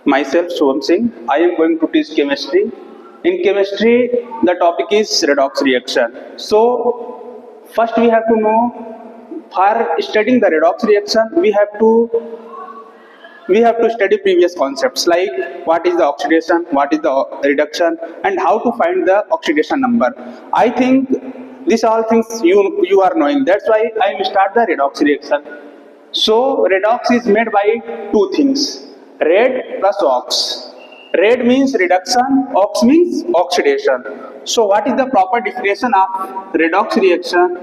Myself, Shubham Singh. I am going to teach chemistry. In chemistry, the topic is redox reaction. So, first we have to know, for studying the redox reaction, we have to study previous concepts like what is the oxidation, what is the reduction, and how to find the oxidation number. I think these all things you are knowing. That's why I will start the redox reaction. So redox is made by two things, red plus ox. Red means reduction, ox means oxidation. So what is the proper definition of redox reaction?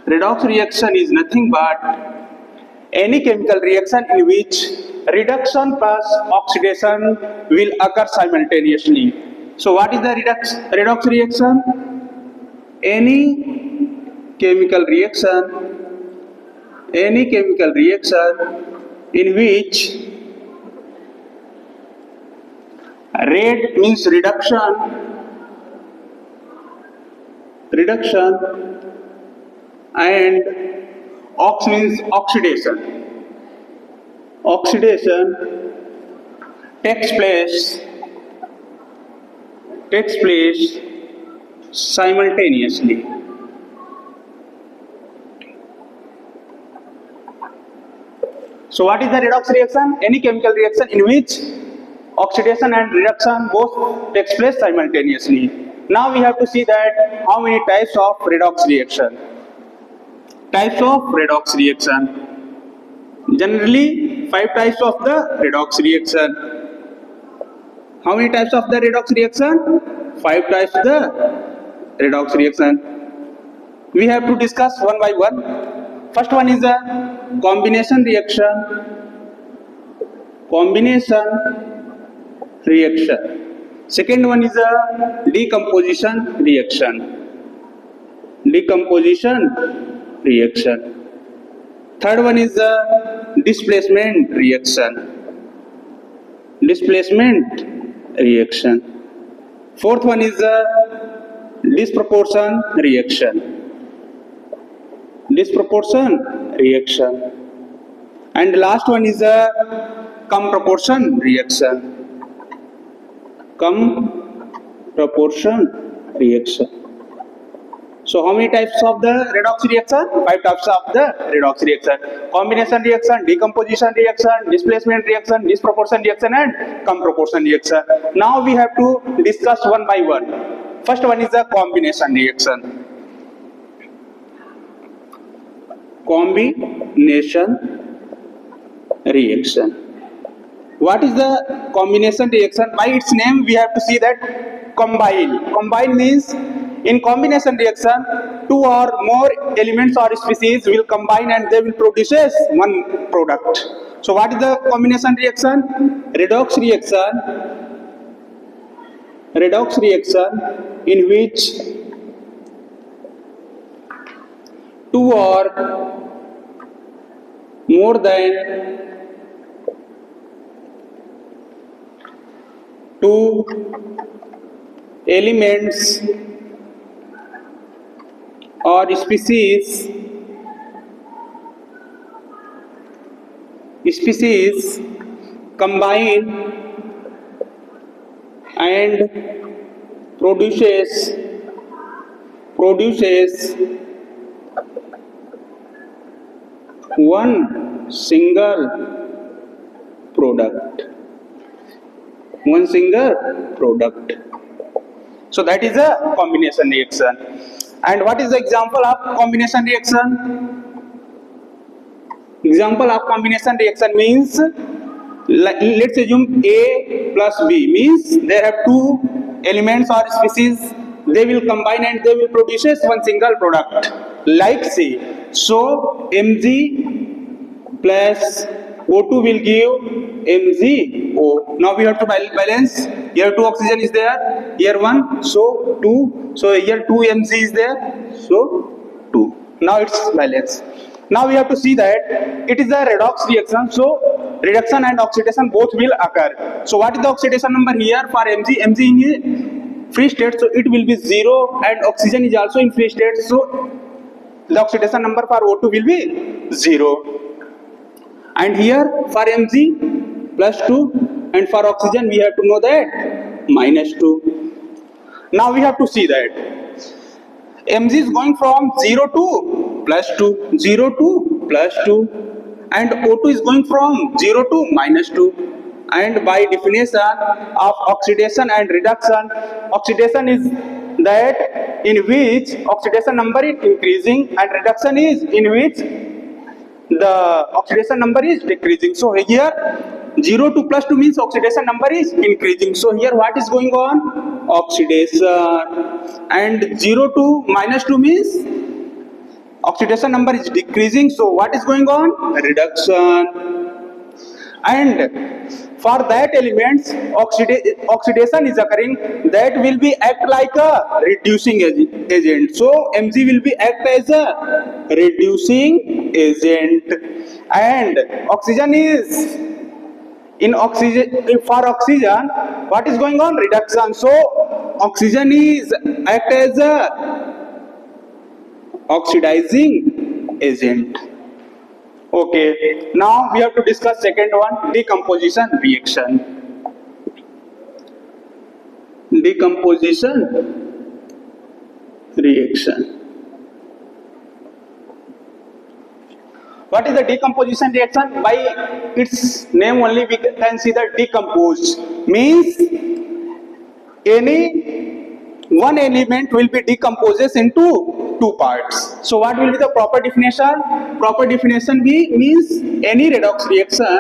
Redox reaction is nothing but any chemical reaction in which reduction plus oxidation will occur simultaneously. So what is the redox reaction? Any chemical reaction in which red means reduction and ox means oxidation takes place simultaneously. So what is the redox reaction? Any chemical reaction in which oxidation and reduction both takes place simultaneously. Now we have to see that how many types of redox reaction. Types of redox reaction. Generally 5 types of the redox reaction. How many types of the redox reaction? 5 types of the redox reaction. We have to discuss one by one. First one is a combination reaction. Second one is a decomposition reaction. Third one is a displacement reaction. Fourth one is a disproportion reaction. And last one is a comproportion reaction. So how many types of the redox reaction? 5 types of the redox reaction. Combination reaction, decomposition reaction, displacement reaction, disproportion reaction and comproportion reaction. Now we have to discuss one by one. First one is the combination reaction. What is the combination reaction? By its name we have to see that combine. Combine means in combination reaction 2 or more elements or species will combine and they will produce one product. So what is the combination reaction? Redox reaction in which 2 or more than 2 elements or species combine and produces one single product. So that is a combination reaction. And what is the example of combination reaction? Example of combination reaction means, let's assume A plus B means there have 2 elements or species, they will combine and they will produce one single product. Like say, so Mg plus O2 will give MgO. Now we have to balance. Here 2 oxygen is there, here 1, so 2. So here 2 Mg is there, so 2. Now it's balanced. Now we have to see that it is a redox reaction. So reduction and oxidation both will occur. So what is the oxidation number here for Mg? Mg in free state, so it will be 0, and oxygen is also in free state, so the oxidation number for O2 will be 0. And here for Mg, plus 2, and for oxygen we have to know that minus 2. Now we have to see that Mg is going from 0 to plus 2, 0 to plus 2, and O2 is going from 0 to minus 2. And by definition of oxidation and reduction, oxidation is that in which oxidation number is increasing, and reduction is in which the oxidation number is decreasing. So here 0 to plus 2 means oxidation number is increasing. So here what is going on? Oxidation. And 0 to minus 2 means oxidation number is decreasing. So what is going on? Reduction. And for that elements oxidation is occurring, that will be act like a reducing agent. So Mg will be act as a reducing agent, and oxygen is in oxygen. For oxygen what is going on? Reduction. So oxygen is act as a oxidizing agent. Okay, now we have to discuss second one, decomposition reaction. Decomposition reaction. What is the decomposition reaction? By its name only we can see that decompose means any one element will be decomposed into two parts. So what will be the proper definition? Proper definition means any redox reaction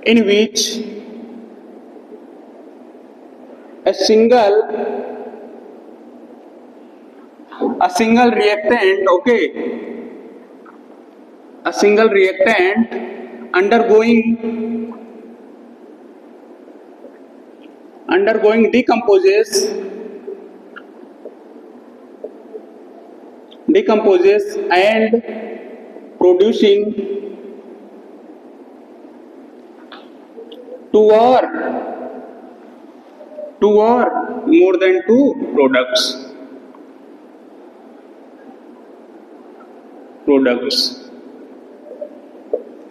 in which a single reactant, okay, a single reactant undergoing decomposes and producing two or more than two products.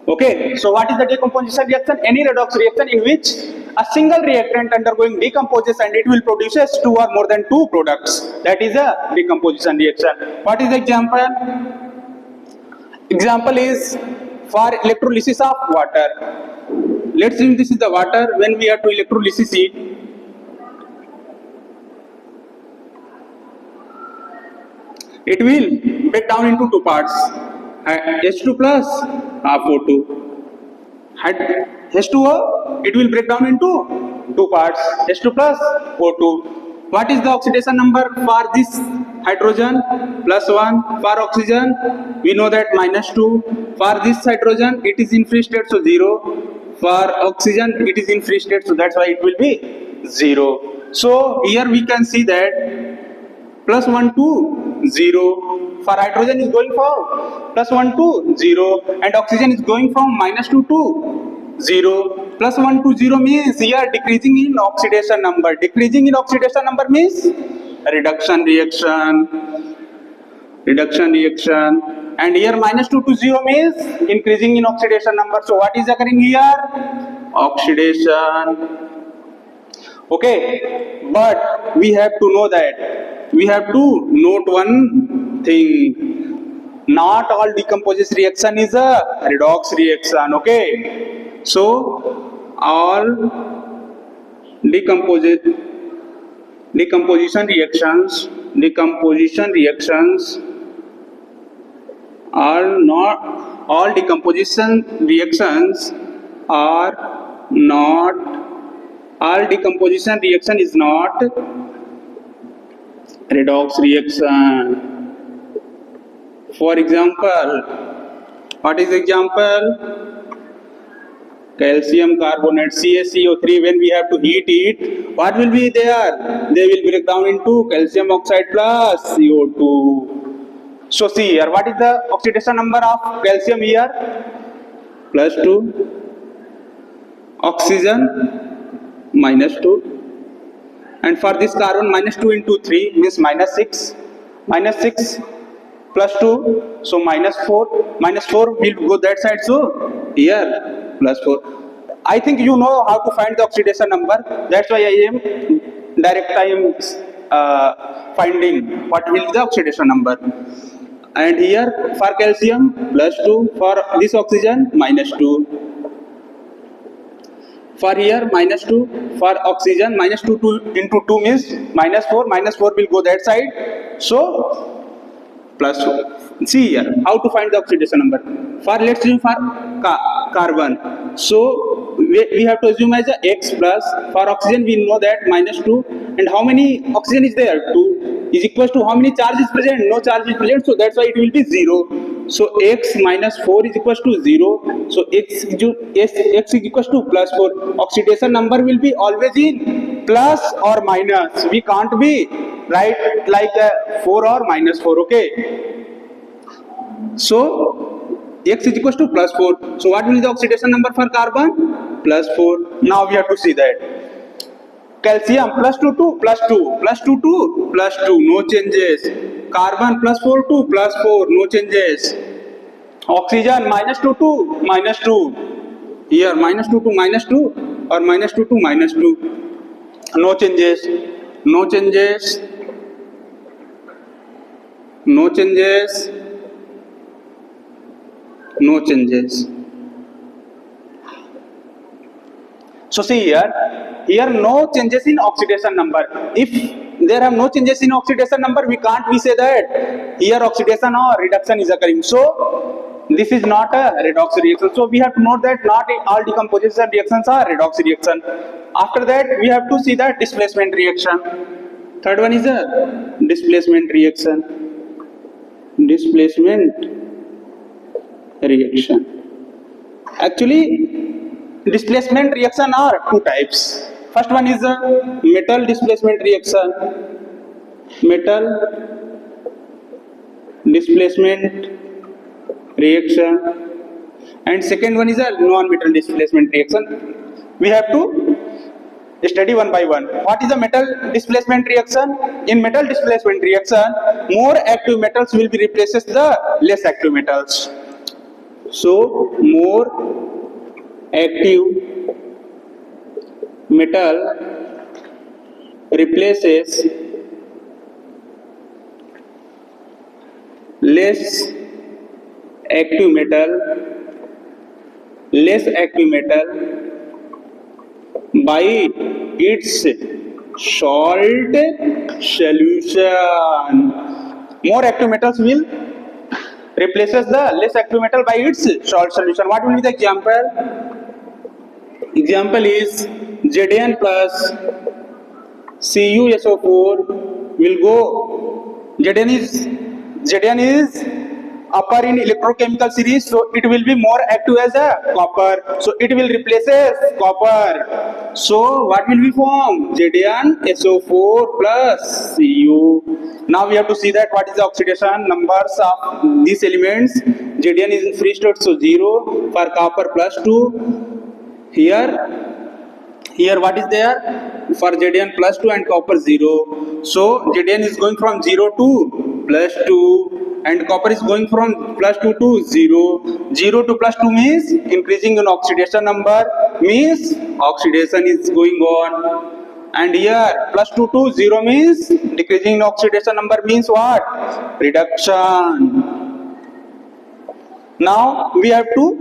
Okay, so what is the decomposition reaction? Any redox reaction in which a single reactant undergoing decomposes and it will produce two or more than two products. That is a decomposition reaction. What is the example? Example is for electrolysis of water. Let's assume this is the water. When we have to electrolysis it, it will break down into two parts, H2 plus O2. H2O, it will break down into two parts, H2 plus O2. What is the oxidation number for this hydrogen? +1. For oxygen, we know that -2. For this hydrogen, it is in free state, so 0. For oxygen, it is in free state, so that's why it will be 0. So here we can see that +1 to 0. For hydrogen is going from +1 to 0, and oxygen is going from -2 to 0. +1 to 0 means here decreasing in oxidation number. Decreasing in oxidation number means reduction reaction. And here -2 to 0 means increasing in oxidation number. So what is occurring here? Oxidation. Okay, but we have to know that, we have to note one thing. Not all decomposition reaction is a redox reaction. Okay, so all decomposition reactions are not, all decomposition reactions are not, all decomposition reaction is not redox reaction. For example, what is example? Calcium carbonate, CaCO3, when we have to heat it, what will be there? They will break down into calcium oxide plus CO2. So see here, what is the oxidation number of calcium here? +2. Oxygen -2. And for this carbon, -2 into 3 means -6. minus 6 plus 2, so minus 4. Minus 4 will go that side, so here plus 4. I think you know how to find the oxidation number. That's why I am finding what will be the oxidation number. And here for calcium plus 2, for this oxygen minus 2. For here minus 2, for oxygen minus 2, 2 into 2 means minus 4. Minus 4 will go that side, so plus 2. See here how to find the oxidation number. For let's assume for carbon, so we have to assume as a x plus. For oxygen we know that minus 2, and how many oxygen is there? 2 is equals to how many charge is present? No charge is present, so that's why it will be 0. So x minus 4 is equals to 0. So x is equals to plus 4. Oxidation number will be always in plus or minus. We can't be right like 4 or minus 4. Okay. So x is equals to plus 4. So what will be the oxidation number for carbon? Plus 4. Now we have to see that. Calcium plus 2, 2, plus 2, plus 2, 2, plus 2, no changes. Carbon plus 4, 2, plus 4, no changes. Oxygen minus 2, 2, minus 2. Here minus 2 to minus 2 or minus 2 to minus 2. No changes, no changes, no changes, no changes. So see here no changes in oxidation number. If there have no changes in oxidation number, we can't say that here oxidation or reduction is occurring. So this is not a redox reaction. So we have to note that not all decomposition reactions are redox reaction. After that we have to see the displacement reaction. Third one is a displacement reaction. Displacement reaction. Actually, displacement reaction are two types. First one is a metal displacement reaction. Metal displacement reaction. And second one is a non-metal displacement reaction. We have to study one by one. What is a metal displacement reaction? In metal displacement reaction, more active metals will be replaces the less active metals. So more active metal replaces less active metal by its salt solution. More active metals will replaces the less active metal by its salt solution. What will be the example? Example is Zn plus CuSO4 will go. Zn is upper in electrochemical series, so it will be more active as a copper. So it will replaces copper. So what will be formed? ZnSO4 plus Cu. Now we have to see that what is the oxidation numbers of these elements. Zn is in free state, so 0. For copper plus 2. Here what is there? For Zn plus 2 and copper 0. So Zn is going from 0 to plus 2 and copper is going from plus 2 to 0. 0 to plus 2 means increasing in oxidation number, means oxidation is going on. And here plus 2 to 0 means decreasing in oxidation number, means what? Reduction. Now we have to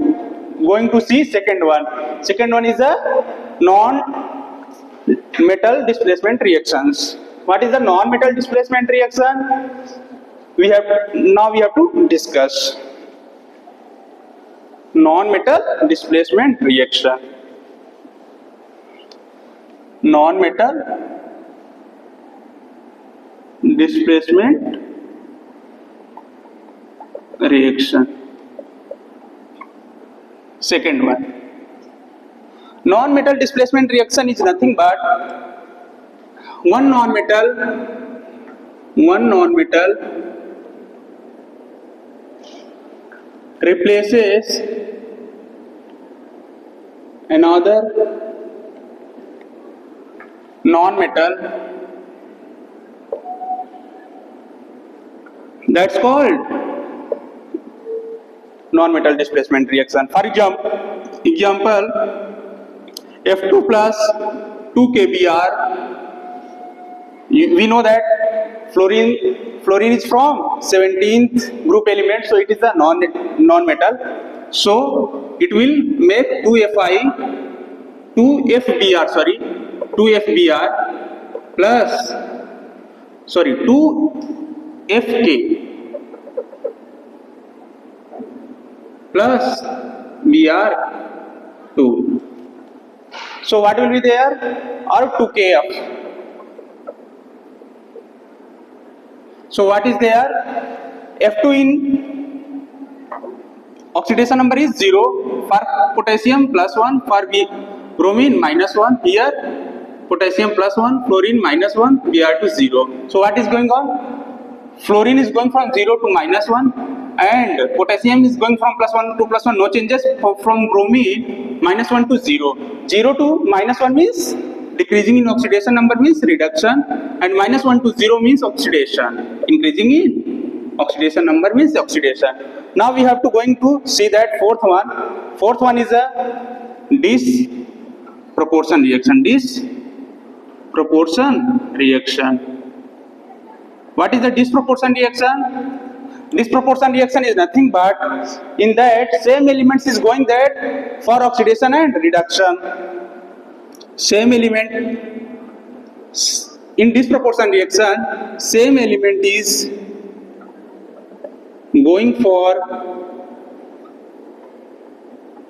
going to see second one. Second one is a non-metal displacement reactions. What is the non-metal displacement reaction? We have to discuss non-metal displacement reaction. Non-metal displacement reaction. Second one. Non-metal displacement reaction is nothing but one non-metal replaces another non-metal That's called non-metal displacement reaction. For example, F2 plus 2 kBr. We know that fluorine is from 17th group element, so it is a non-metal. So it will make 2Fbr plus 2FK plus Br2. So what will be there? Or 2Kf. So what is there? F2 in oxidation number is 0 for potassium plus 1, for bromine minus 1. Here potassium plus 1, fluorine minus 1, Br2 0. So what is going on? Fluorine is going from 0 to minus 1 and potassium is going from plus 1 to plus 1, no changes. From bromine minus 1 to 0. 0 to minus 1 means decreasing in oxidation number means reduction, and minus 1 to 0 means oxidation. Increasing in oxidation number means oxidation. Now we have to going to see that fourth one. Fourth one is a disproportion reaction. Disproportion reaction. What is the disproportion reaction? Disproportion reaction is nothing but in that same elements is going that for oxidation and reduction. Same element in disproportion reaction, same element is going for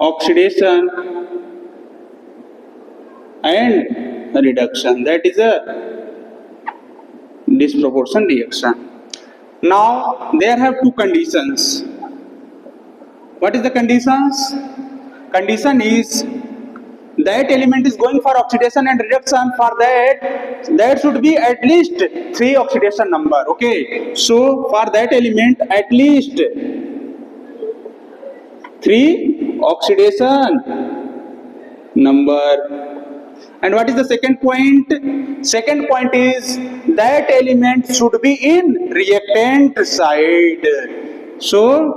oxidation and reduction. That is a disproportion reaction. Now there have two conditions. What is the conditions? Condition is that element is going for oxidation and reduction. For that should be at least 3 oxidation number. Okay, so for that element at least 3 oxidation number. And what is the second point? Second point is that element should be in reactant side. So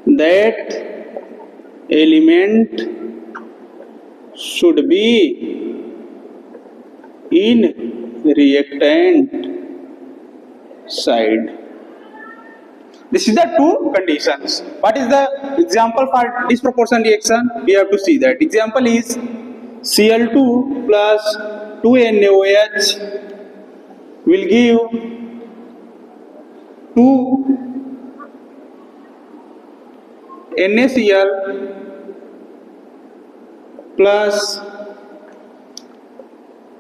that element should be in reactant side. This is the two conditions. What is the example for disproportion reaction? We have to see that. Example is Cl2 plus 2NaOH will give 2 NaCl plus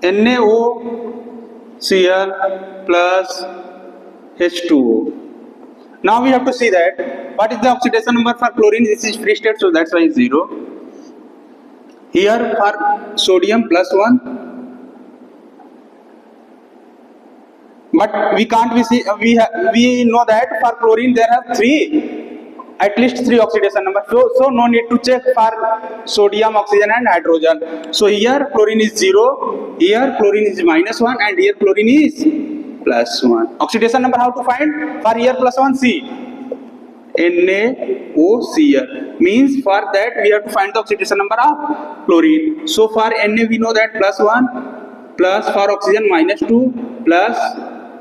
NaOCl plus H2O. Now we have to see that what is the oxidation number for chlorine. This is free state, so that's why it's 0. Here for sodium plus 1, but we can't we know that for chlorine there are at least 3 oxidation number, so no need to check for sodium, oxygen and hydrogen. So here chlorine is 0, here chlorine is minus 1 and here chlorine is plus 1. Oxidation number how to find? For here plus 1, see NaOCl means for that we have to find the oxidation number of chlorine. So for Na we know that plus 1, plus for oxygen minus 2, plus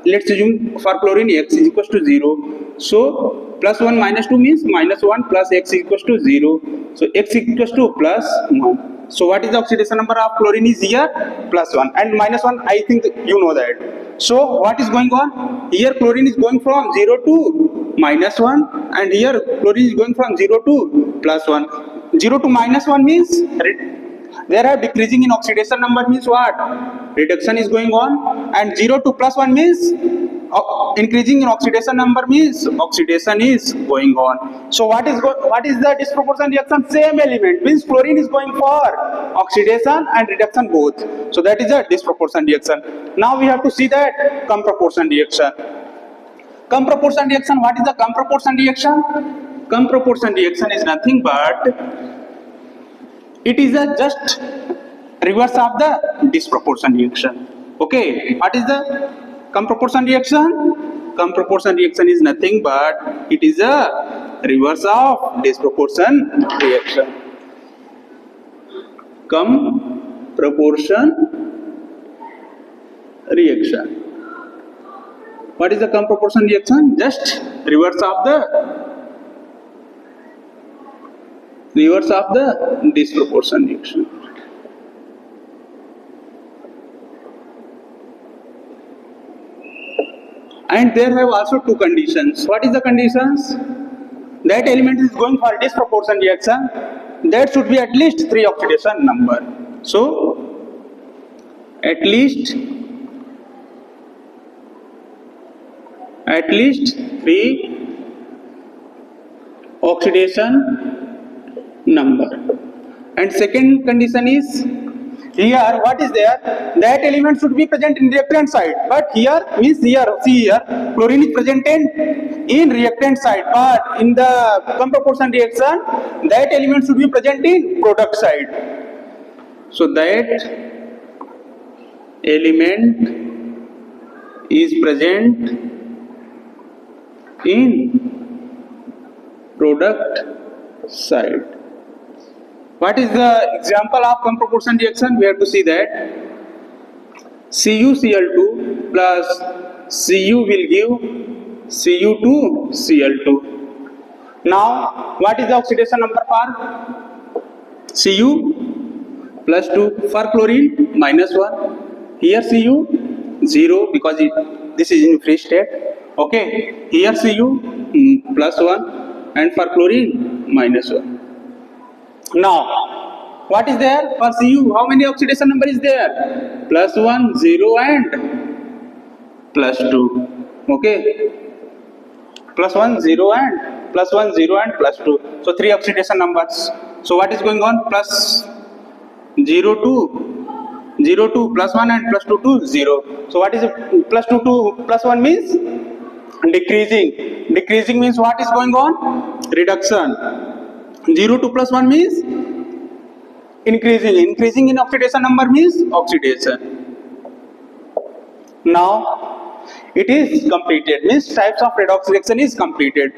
let's assume for chlorine X is equals to 0. So plus 1 minus 2 means minus 1 plus X is equals to 0. So X is equals to plus 1. So what is the oxidation number of chlorine is here? Plus 1 and minus 1, I think you know that. So what is going on? Here chlorine is going from 0 to minus 1 and here chlorine is going from 0 to plus 1. 0 to minus 1 means there are decreasing in oxidation number means what? Reduction is going on, and 0 to plus 1 means increasing in oxidation number means oxidation is going on. So what is the disproportion reaction? Same element means chlorine is going for oxidation and reduction both. So that is a disproportion reaction. Now we have to see that cum proportion reaction. Cum proportion reaction. What is the cum proportion reaction? Cum proportion reaction is nothing but it is a just reverse of the disproportion reaction. Okay, what is the cum proportion reaction? Come proportion reaction is nothing but it is a reverse of disproportion reaction. Come proportion reaction. What is the come proportion reaction? Just reverse of the disproportion reaction. And there have also two conditions. What is the conditions? That element is going for disproportion reaction. That should be at least 3 oxidation number. So at least 3 oxidation number. And second condition is, here what is there? That element should be present in reactant side, but here means here, see here, chlorine is present in reactant side, but in the come proportion reaction that element should be present in product side. So that element is present in product side. What is the example of come proportion reaction? We have to see that CuCl2 plus Cu will give Cu2Cl2. Now what is the oxidation number for Cu? Plus 2. For chlorine minus 1. Here Cu 0 because this is in free state. Okay. Here Cu plus 1 and for chlorine minus 1. Now, what is there for Cu? How many oxidation number is there? Plus 1, 0 and plus 2. Okay. Plus 1, 0 and plus 1, 0 and plus 2. So 3 oxidation numbers. So what is going on? Plus 0, 2, 0, 2, plus 1 and plus 2, 2, 0. So what is it? Plus 2, 2, plus 1 means decreasing. Decreasing means what is going on? Reduction. 0 to plus 1 means increasing. Increasing in oxidation number means oxidation. Now it is completed, means types of redox reaction is completed.